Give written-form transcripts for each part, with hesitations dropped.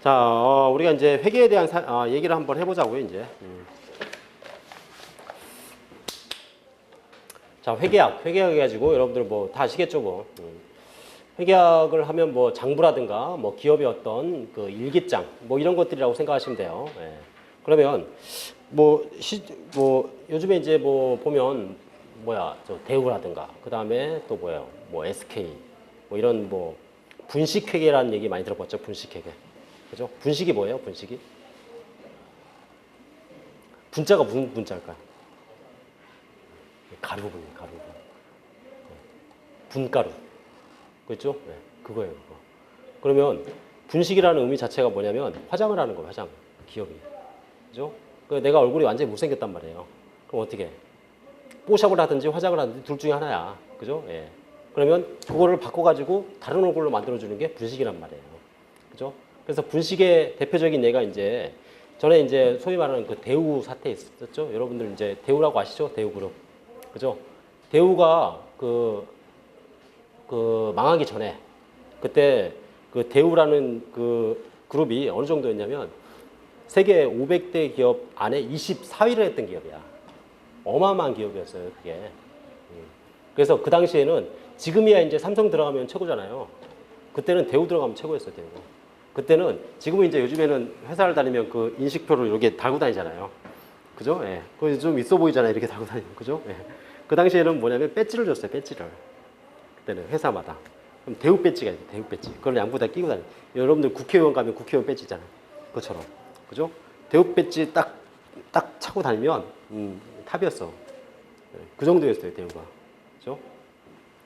자, 우리가 이제 회계에 대한 얘기를 한번 해보자고요, 이제. 자, 회계학 해가지고 여러분들 뭐 다 아시겠죠, 뭐. 회계학을 하면 뭐 장부라든가 뭐 기업의 어떤 그 일기장 뭐 이런 것들이라고 생각하시면 돼요. 예. 그러면 뭐 요즘에 이제 뭐 보면 뭐야, 저 대우라든가 그 다음에 또 뭐예요, 뭐 SK 뭐 이런 뭐 분식회계라는 얘기 많이 들어봤죠, 분식회계. 그죠? 분식이 뭐예요, 분식이? 분자가 무슨 분자일까요? 가루분, 가루분. 분가루. 그렇죠? 네, 그거예요, 그거. 그러면 분식이라는 의미 자체가 뭐냐면 화장을 하는 거예요, 화장. 기업이. 그죠? 내가 얼굴이 완전히 못생겼단 말이에요. 그럼 어떻게 해? 뽀샵을 하든지 화장을 하든지 둘 중에 하나야. 그죠? 예. 그러면 그거를 바꿔가지고 다른 얼굴로 만들어주는 게 분식이란 말이에요. 그죠? 그래서 분식의 대표적인 예가 이제 전에 이제 소위 말하는 그 대우 사태 있었죠? 여러분들 이제 대우라고 아시죠? 대우그룹. 그죠? 대우가 그 망하기 전에 그때 그 대우라는 그 그룹이 어느 정도였냐면 세계 500대 기업 안에 24위를 했던 기업이야. 어마어마한 기업이었어요, 그게. 그래서 그 당시에는 지금이야 이제 삼성 들어가면 최고잖아요. 그때는 대우 들어가면 최고였어요, 대우. 그때는 지금은 이제 요즘에는 회사를 다니면 그 인식표를 이렇게 달고 다니잖아요. 그죠? 예. 그거 좀 있어 보이잖아요, 이렇게 달고 다니면. 그죠? 예. 그 당시에는 뭐냐면 배지를 줬어요, 배지를. 그때는 회사마다. 그럼 대우 배지가 있어요, 대우 배지. 그걸 양부 다 끼고 다녀요. 여러분들 국회의원 가면 국회의원 배지 있잖아요. 그것처럼. 그죠? 대우 배지 딱 차고 다니면, 탑이었어. 그 정도였어요, 대우가. 그죠?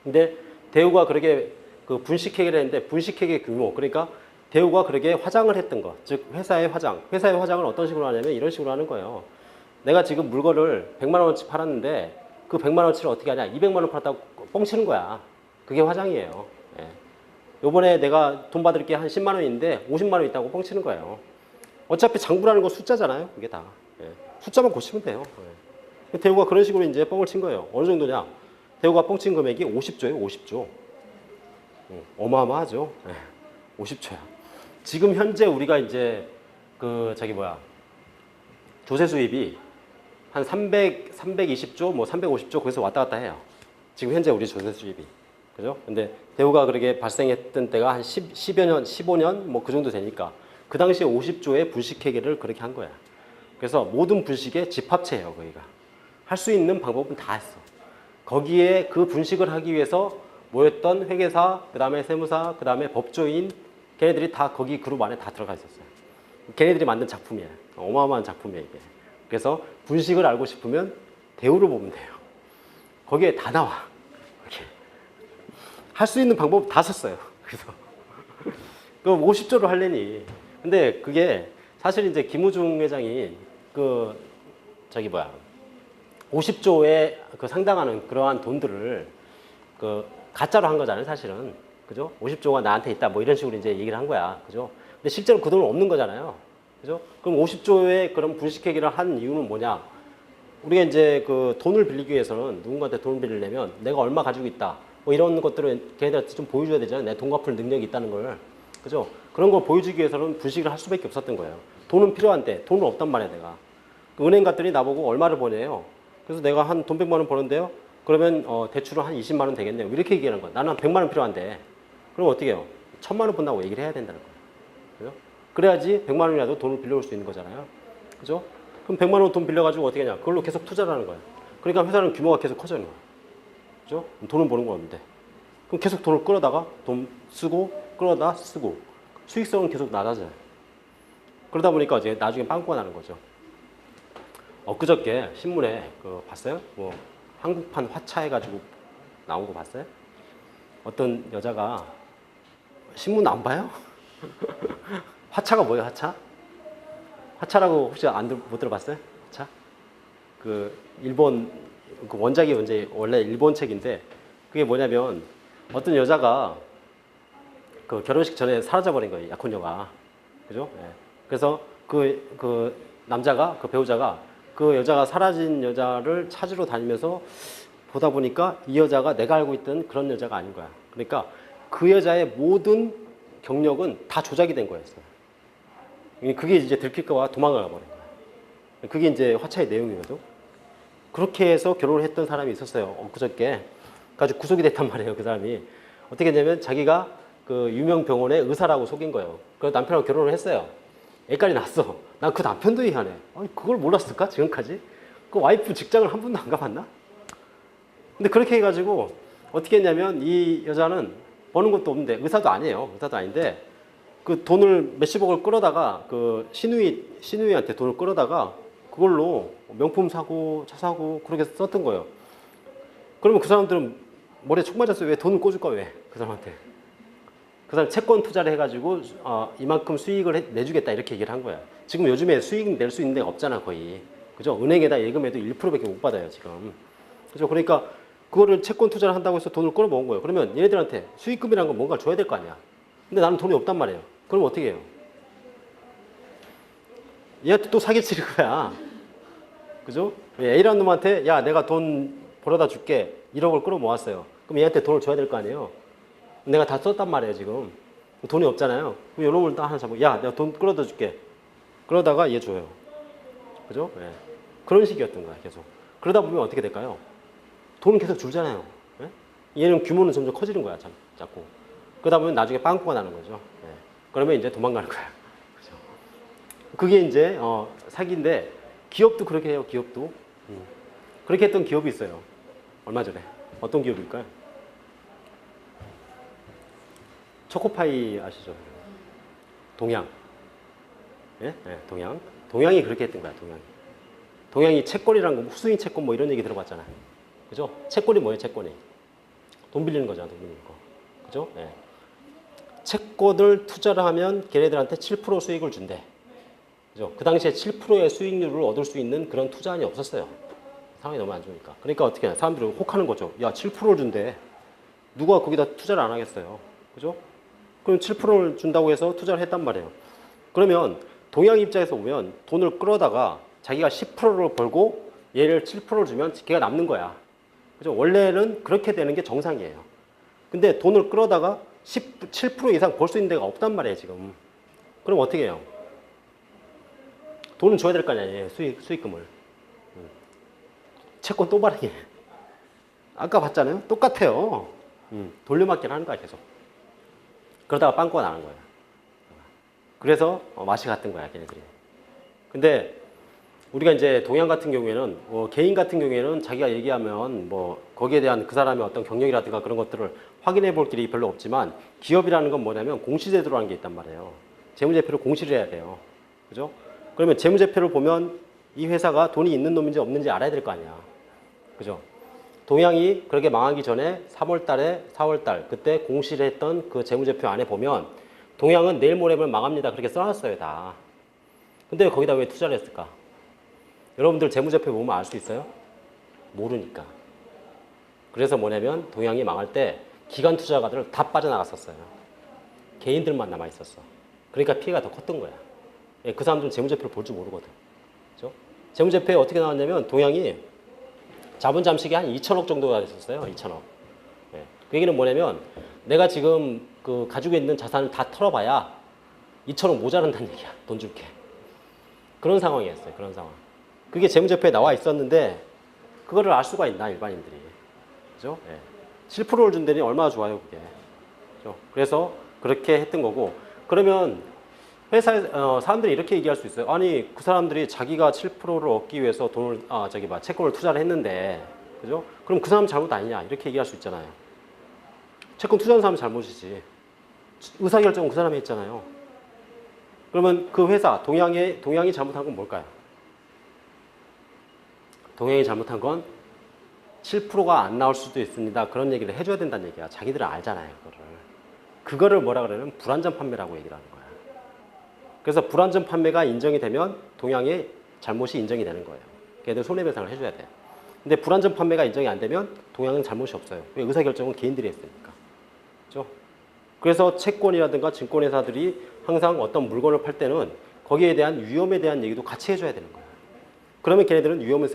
근데 대우가 그렇게 그 분식회계를 했는데 분식회계 규모, 그러니까 대우가 그렇게 화장을 했던 거, 즉 회사의 화장. 회사의 화장을 어떤 식으로 하냐면 이런 식으로 하는 거예요. 내가 지금 물건을 100만 원어치 팔았는데 그 100만 원어치를 어떻게 하냐? 200만 원 팔았다고 뻥치는 거야. 그게 화장이에요. 예. 요번에 내가 돈 받을 게 한 10만 원인데 50만 원 있다고 뻥치는 거예요. 어차피 장부라는 건 숫자잖아요. 그게 다. 예. 숫자만 고치면 돼요. 예. 대우가 그런 식으로 이제 뻥을 친 거예요. 어느 정도냐? 대우가 뻥친 금액이 50조예요. 50조. 어마어마하죠. 예. 50조야. 지금 현재 우리가 이제 조세 수입이 한 320조, 뭐 350조 거기서 왔다 갔다 해요. 지금 현재 우리 조세 수입이. 그죠? 근데 대우가 그렇게 발생했던 때가 한 10여 년, 15년 뭐 그 정도 되니까 그 당시에 50조의 분식회계를 그렇게 한 거야. 그래서 모든 분식의 집합체예요, 거기가. 할 수 있는 방법은 다 했어. 거기에 그 분식을 하기 위해서 모였던 회계사, 그 다음에 세무사, 그 다음에 법조인, 걔네들이 다 거기 그룹 안에 다 들어가 있었어요. 걔네들이 만든 작품이에요. 어마어마한 작품이에요, 이게. 그래서 분식을 알고 싶으면 대우를 보면 돼요. 거기에 다 나와. 할 수 있는 방법 다 썼어요. 그래서 그럼 50조를 하려니. 근데 그게 사실 이제 김우중 회장이 50조에 그 상당하는 그러한 돈들을 가짜로 한 거잖아요, 사실은. 그죠? 50조가 나한테 있다, 뭐 이런 식으로 이제 얘기를 한 거야. 그죠? 근데 실제로 그 돈은 없는 거잖아요. 그죠? 그럼 50조의 그런 분식회계를 한 이유는 뭐냐? 우리가 이제 그 돈을 빌리기 위해서는 누군가한테 돈을 빌리려면 내가 얼마 가지고 있다. 뭐 이런 것들을 걔네들한테 좀 보여줘야 되잖아요. 내 돈 갚을 능력이 있다는 걸. 그죠? 그런 걸 보여주기 위해서는 분식을 할 수밖에 없었던 거예요. 돈은 필요한데 돈은 없단 말이야, 내가. 은행 갔더니 나보고 얼마를 버냐요. 그래서 내가 한 돈 100만 원 버는데요. 그러면 대출은 한 20만 원 되겠네요. 이렇게 얘기하는 거야. 나는 100만 원 필요한데. 그럼 어떻게 해요? 1000만 원 번다고 얘기를 해야 된다는 거예요. 그죠? 그래야지 100만 원이라도 돈을 빌려올 수 있는 거잖아요. 그죠? 그럼 100만 원 돈 빌려가지고 어떻게 하냐? 그걸로 계속 투자를 하는 거예요. 그러니까 회사는 규모가 계속 커지는 거예요. 그죠? 돈을 버는 건 없는데. 그럼 계속 돈을 끌어다가 돈 쓰고 끌어다 쓰고 수익성은 계속 낮아져요. 그러다 보니까 이제 나중에 빵꾸가 나는 거죠. 엊그저께 신문에 봤어요? 뭐 한국판 화차 해가지고 나온 거 봤어요? 어떤 여자가 신문 안 봐요? 화차가 뭐예요, 화차? 화차라고 혹시 못 들어봤어요? 화차? 일본 원작이 원래 일본 책인데 그게 뭐냐면 어떤 여자가 결혼식 전에 사라져버린 거예요, 약혼녀가. 그죠? 예. 그래서 남자가, 배우자가 그 여자가 사라진 여자를 찾으러 다니면서 보다 보니까 이 여자가 내가 알고 있던 그런 여자가 아닌 거야. 그러니까 그 여자의 모든 경력은 다 조작이 된 거였어요. 그게 이제 들킬까 봐 도망가 버린 거야. 그게 이제 화차의 내용이거든. 그렇게 해서 결혼을 했던 사람이 있었어요. 엊그저께. 가지고 구속이 됐단 말이에요. 그 사람이. 어떻게 했냐면 자기가 그 유명 병원의 의사라고 속인 거예요. 그래서 남편하고 결혼을 했어요. 애까지 낳았어. 난 그 남편도 이해하네. 아니, 그걸 몰랐을까? 지금까지? 그 와이프 직장을 한 번도 안 가봤나? 근데 그렇게 해가지고 어떻게 했냐면 이 여자는 버는 것도 없는데 의사도 아니에요. 의사도 아닌데 그 돈을 몇십억을 끌어다가 그 시누이한테 돈을 끌어다가 그걸로 명품 사고 차 사고 그렇게 썼던 거예요. 그러면 그 사람들은 머리에 총 맞았어요. 왜 돈을 꿔줄까 왜? 그 사람한테. 그 사람 채권 투자를 해가지고 이만큼 수익을 내주겠다 이렇게 얘기를 한 거야. 지금 요즘에 수익 낼 수 있는 데가 없잖아 거의. 그죠? 은행에다 예금해도 1%밖에 못 받아요 지금. 그죠? 그러니까 그거를 채권 투자를 한다고 해서 돈을 끌어모은 거예요. 그러면 얘네들한테 수익금이라는 건 뭔가 줘야 될 거 아니야. 근데 나는 돈이 없단 말이에요. 그럼 어떻게 해요? 얘한테 또 사기치는 거야. 그죠? A라는 놈한테 야 내가 돈 벌어다 줄게 1억을 끌어모았어요. 그럼 얘한테 돈을 줘야 될 거 아니에요. 내가 다 썼단 말이에요 지금. 돈이 없잖아요. 그럼 요놈을 딱 하나 잡고 야 내가 돈 끌어다 줄게. 그러다가 얘 줘요. 그죠? 네. 그런 식이었던 거야 계속. 그러다 보면 어떻게 될까요? 돈은 계속 줄잖아요. 네? 얘는 규모는 점점 커지는 거야 자꾸. 그러다 보면 나중에 빵꾸가 나는 거죠. 네. 그러면 이제 도망가는 거야. 그죠? 그게 이제 사기인데 기업도 그렇게 해요. 기업도. 그렇게 했던 기업이 있어요. 얼마 전에. 어떤 기업일까요? 초코파이 아시죠? 동양. 예? 네, 동양. 동양이 그렇게 했던 거야, 동양이. 동양이 채권이란 거, 후수인 채권 뭐 이런 얘기 들어봤잖아요. 그죠? 채권이 뭐예요, 채권이? 돈 빌리는 거잖아, 돈 빌리는 거. 그죠? 예. 채권을 투자를 하면 걔네들한테 7% 수익을 준대. 그죠? 그 당시에 7%의 수익률을 얻을 수 있는 그런 투자안이 없었어요. 상황이 너무 안 좋으니까. 그러니까 어떻게 해요? 사람들이 혹하는 거죠. 야, 7%를 준대. 누가 거기다 투자를 안 하겠어요. 그죠? 그럼 7%를 준다고 해서 투자를 했단 말이에요. 그러면 동양 입장에서 보면 돈을 끌어다가 자기가 10%를 벌고 얘를 7%를 주면 걔가 남는 거야. 그죠? 원래는 그렇게 되는 게 정상이에요. 근데 돈을 끌어다가 7% 이상 벌 수 있는 데가 없단 말이에요, 지금. 그럼 어떻게 해요? 돈은 줘야 될 거 아니에요, 수익금을. 채권 또 발행해. 아까 봤잖아요? 똑같아요. 돌려막기를 하는 거야, 계속. 그러다가 빵꾸가 나는 거예요. 그래서 맛이 갔던 거야, 걔네들이. 근데 우리가 이제 동양 같은 경우에는 개인 같은 경우에는 자기가 얘기하면 뭐 거기에 대한 그 사람의 어떤 경력이라든가 그런 것들을 확인해 볼 길이 별로 없지만 기업이라는 건 뭐냐면 공시제도라는 게 있단 말이에요. 재무제표를 공시를 해야 돼요. 그죠? 그러면 재무제표를 보면 이 회사가 돈이 있는 놈인지 없는지 알아야 될 거 아니야. 그죠? 동양이 그렇게 망하기 전에 3월 달에 4월 달 그때 공시를 했던 그 재무제표 안에 보면 동양은 내일 모레면 망합니다. 그렇게 써놨어요, 다. 근데 거기다 왜 투자를 했을까? 여러분들 재무제표 보면 알 수 있어요? 모르니까. 그래서 뭐냐면 동양이 망할 때 기관 투자가들 다 빠져나갔었어요. 개인들만 남아있었어. 그러니까 피해가 더 컸던 거야. 그 사람들은 재무제표를 볼 줄 모르거든. 그죠? 재무제표에 어떻게 나왔냐면 동양이 자본 잠식이 한 2천억 정도가 됐었어요. 2천억. 그 얘기는 뭐냐면 내가 지금 그 가지고 있는 자산을 다 털어봐야 2천억 모자란다는 얘기야. 돈 줄게. 그런 상황이었어요. 그런 상황. 그게 재무제표에 나와 있었는데 그거를 알 수가 있나 일반인들이. 그죠? 7%를 준다니 얼마나 좋아요 그게. 그죠? 그래서 그렇게 했던 거고. 그러면 회사에 사람들이 이렇게 얘기할 수 있어요. 아니 그 사람들이 자기가 7%를 얻기 위해서 돈을 채권을 투자를 했는데, 그죠? 그럼 그 사람 잘못 아니냐 이렇게 얘기할 수 있잖아요. 채권 투자한 사람 잘못이지. 의사결정은 그 사람이 했잖아요. 그러면 그 회사 동양이 잘못한 건 뭘까요? 동양이 잘못한 건 7%가 안 나올 수도 있습니다. 그런 얘기를 해줘야 된다는 얘기야. 자기들은 알잖아요. 그거를 뭐라 그러냐면 불안전 판매라고 얘기를 하는 거야. 그래서 불안전 판매가 인정이 되면 동양의 잘못이 인정이 되는 거예요. 걔들 손해배상을 해줘야 돼요. 근데 불안전 판매가 인정이 안 되면 동양은 잘못이 없어요. 왜? 의사결정은 개인들이 했으니까. 그렇죠? 그래서 채권이라든가 증권회사들이 항상 어떤 물건을 팔 때는 거기에 대한 위험에 대한 얘기도 같이 해줘야 되는 거예요. 그러면 걔네들은 위험에서